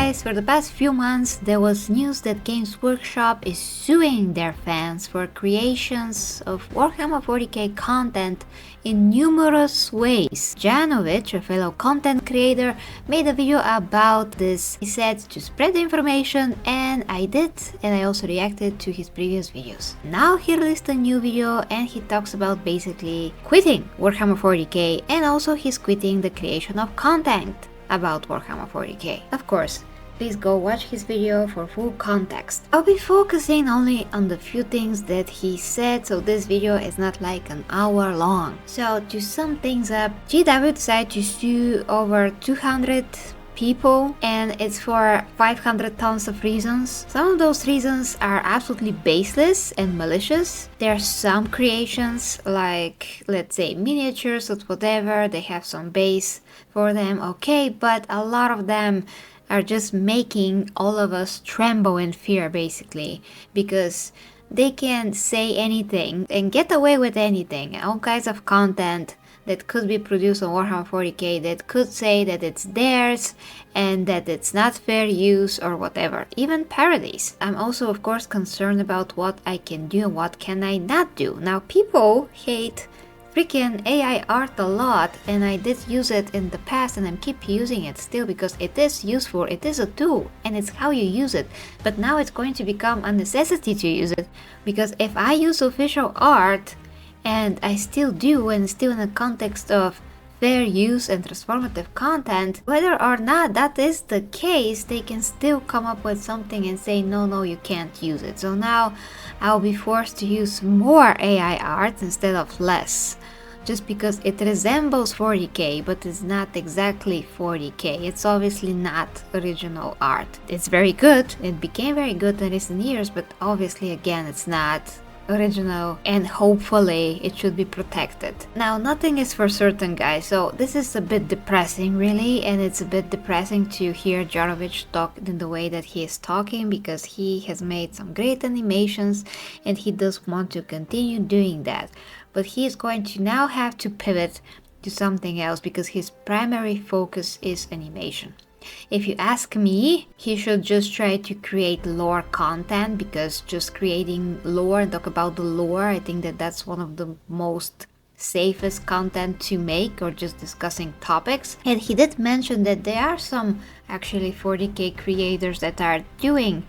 guys, for the past few months there was news that Games Workshop is suing their fans for creations of Warhammer 40K content in numerous ways. Janovic, a fellow content creator, made a video about this. He said to spread the information, and I did, and I also reacted to his previous videos. Now he released a new video and he talks about basically quitting Warhammer 40K, and also he's quitting the creation of content about Warhammer 40K. Of course, please go watch his video for full context. I'll be focusing only on the few things that he said, so this video is not like an hour long. So to sum things up, GW decided to sue over 200 people, and it's for 500 tons of reasons. Some of those reasons are absolutely baseless and malicious. There are some creations, like let's say miniatures or whatever, they have some base for them, okay, but a lot of them are just making all of us tremble in fear, basically, because they can say anything and get away with anything. All kinds of content that could be produced on Warhammer 40K that could say that it's theirs and that it's not fair use or whatever, even parodies. I'm also of course concerned about what I can do and what can I not do. Now people hate freaking AI art a lot, and I did use it in the past and I keep using it still because it is useful, it is a tool, and it's how you use it. But now it's going to become a necessity to use it, because if I use official art, and I still do, and still in the context of fair use and transformative content, whether or not that is the case, they can still come up with something and say no, you can't use it. So now I'll be forced to use more AI art instead of less, just because it resembles 40K but it's not exactly 40K. It's obviously not original art. It's very good, it became very good in recent years, but obviously again it's not original, and hopefully it should be protected. Now nothing is for certain, guys, so this is a bit depressing really, and it's a bit depressing to hear Janovic talk in the way that he is talking, because he has made some great animations and he does want to continue doing that, but he is going to now have to pivot to something else because his primary focus is animation. If you ask me, he should just try to create lore content, because just creating lore and talk about the lore, I think that that's one of the most safest content to make, or just discussing topics. And he did mention that there are some actually 40K creators that are doing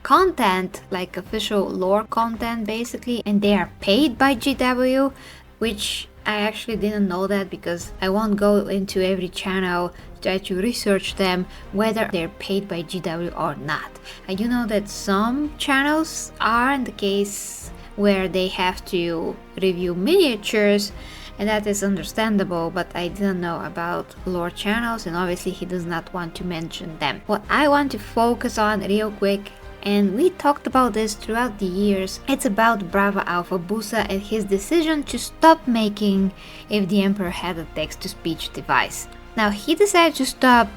content, like official lore content basically, and they are paid by GW, which I actually didn't know that, because I won't go into every channel try to research them whether they're paid by GW or not. I do know that some channels are in the case where they have to review miniatures, and that is understandable, but I didn't know about lore channels, and obviously he does not want to mention them. What I want to focus on real quick, and we talked about this throughout the years, it's about Brava Alpha Busa and his decision to stop making if the Emperor had a text-to-speech device. Now he decided to stop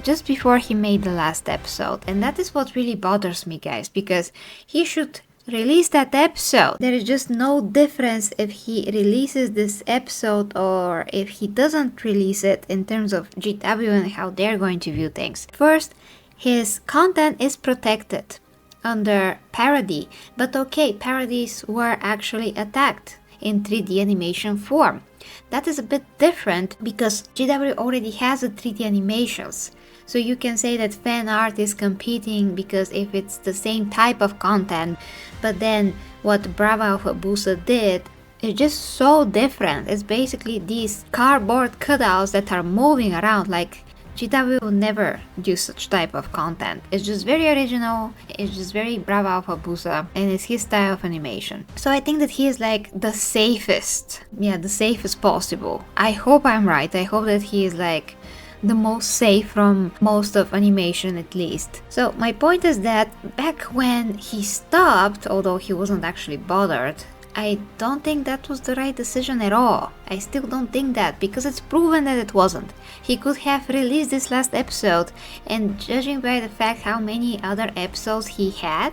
just before he made the last episode, and that is what really bothers me, guys, because he should release that episode. There is just no difference if he releases this episode or if he doesn't release it in terms of GW and how they're going to view things. First, his content is protected under parody, but okay, parodies were actually attacked in 3D animation form. That is a bit different because GW already has the 3D animations, so you can say that fan art is competing because if it's the same type of content, but then what Brava Alpha Busa did is just so different. It's basically these cardboard cutouts that are moving around. Like, GW will never do such type of content. It's just very original, it's just very Brava Alpha Busa, and it's his style of animation. So I think that he is like the safest, the safest possible. I hope I'm right, I hope that he is like the most safe from most of animation at least. So my point is that back when he stopped, although he wasn't actually bothered, I don't think that was the right decision at all. I still don't think that, because it's proven that it wasn't. He could have released this last episode, and judging by the fact how many other episodes he had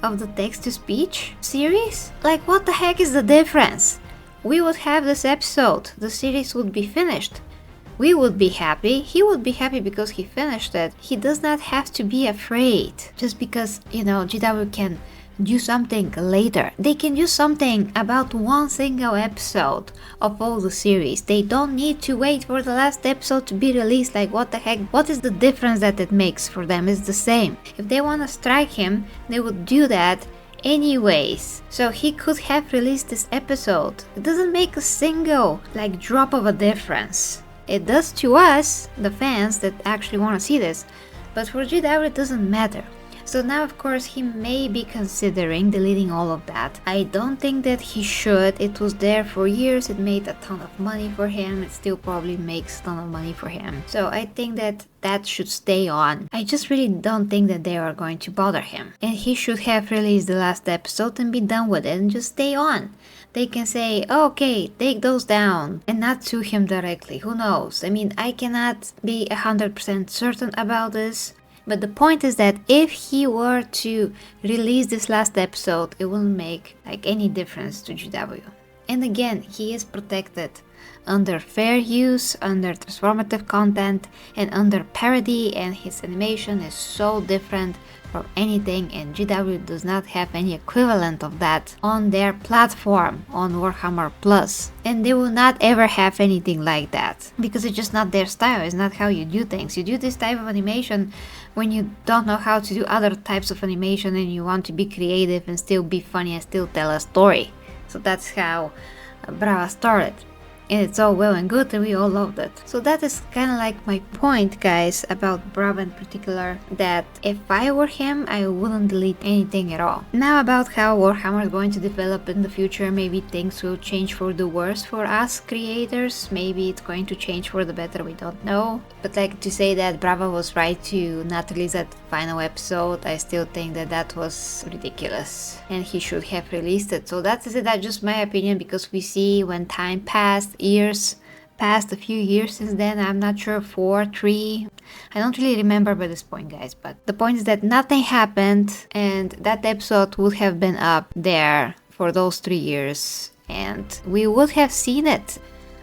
of the text-to-speech series, like what the heck is the difference? We would have this episode, the series would be finished. We would be happy. He would be happy because he finished it. He does not have to be afraid just because, GW can do something later. They can do something about one single episode of all the series. They don't need to wait for the last episode to be released. Like, what the heck? What is the difference that it makes for them? It's the same. If they want to strike him, they would do that anyways. So he could have released this episode. It doesn't make a single drop of a difference. It does to us, the fans that actually want to see this, but for GW it doesn't matter. So now of course he may be considering deleting all of that. I don't think that he should. It was there for years, it made a ton of money for him, it still probably makes a ton of money for him. So I think that that should stay on. I just really don't think that they are going to bother him. And he should have released the last episode and be done with it and just stay on. They can say, okay, take those down and not sue him directly. Who knows? I mean, I cannot be 100% certain about this. But the point is that if he were to release this last episode, it wouldn't make any difference to GW. And again, he is protected under fair use, under transformative content, and under parody, and his animation is so different from anything, and GW does not have any equivalent of that on their platform on Warhammer Plus. And they will not ever have anything like that, because it's just not their style, it's not how you do things. You do this type of animation when you don't know how to do other types of animation and you want to be creative and still be funny and still tell a story. So that's how Brava started. And it's all well and good and we all loved it. So that is kind of like my point, guys, about Brava in particular, that if I were him, I wouldn't delete anything at all. Now about how Warhammer is going to develop in the future, maybe things will change for the worse for us creators, maybe it's going to change for the better, we don't know. But to say that Brava was right to not release that final episode, I still think that that was ridiculous and he should have released it. So that's just my opinion, because we see when time passed, years passed, a few years since then, I'm not sure, 4, 3, I don't really remember by this point, guys, but the point is that nothing happened and that episode would have been up there for those 3 years and we would have seen it.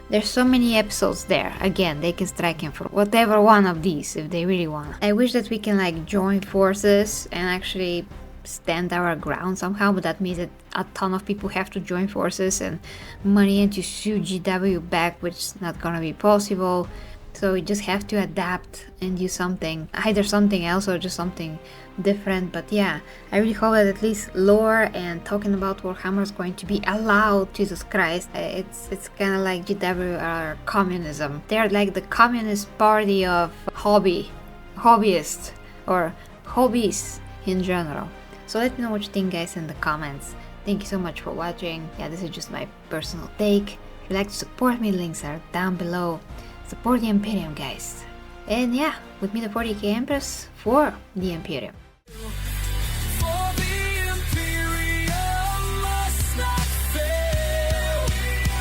There's so many episodes there. Again, they can strike him for whatever one of these if they really want. I wish that we can join forces and actually stand our ground somehow, but that means that a ton of people have to join forces and money and to sue GW back, which is not gonna be possible. So we just have to adapt and do something, either something else or just something different. But yeah, I really hope that at least lore and talking about Warhammer is going to be allowed. Jesus Christ, it's kind of like GW are communism. They're like the communist party of hobbyists or hobbies in general. So let me know what you think, guys, in the comments. Thank you so much for watching. Yeah, this is just my personal take. If you'd like to support me, links are down below. Support the Imperium, guys. And yeah, with me the 40K Empress for the Imperium. For the Imperium must not fail.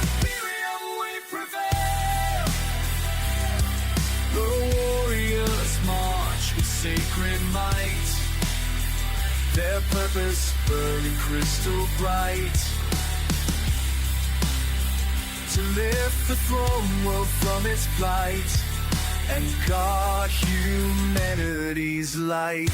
Imperium we prevail. The warriors march with sacred might. Their purpose burning crystal bright, to lift the throne world from its plight and guard humanity's light.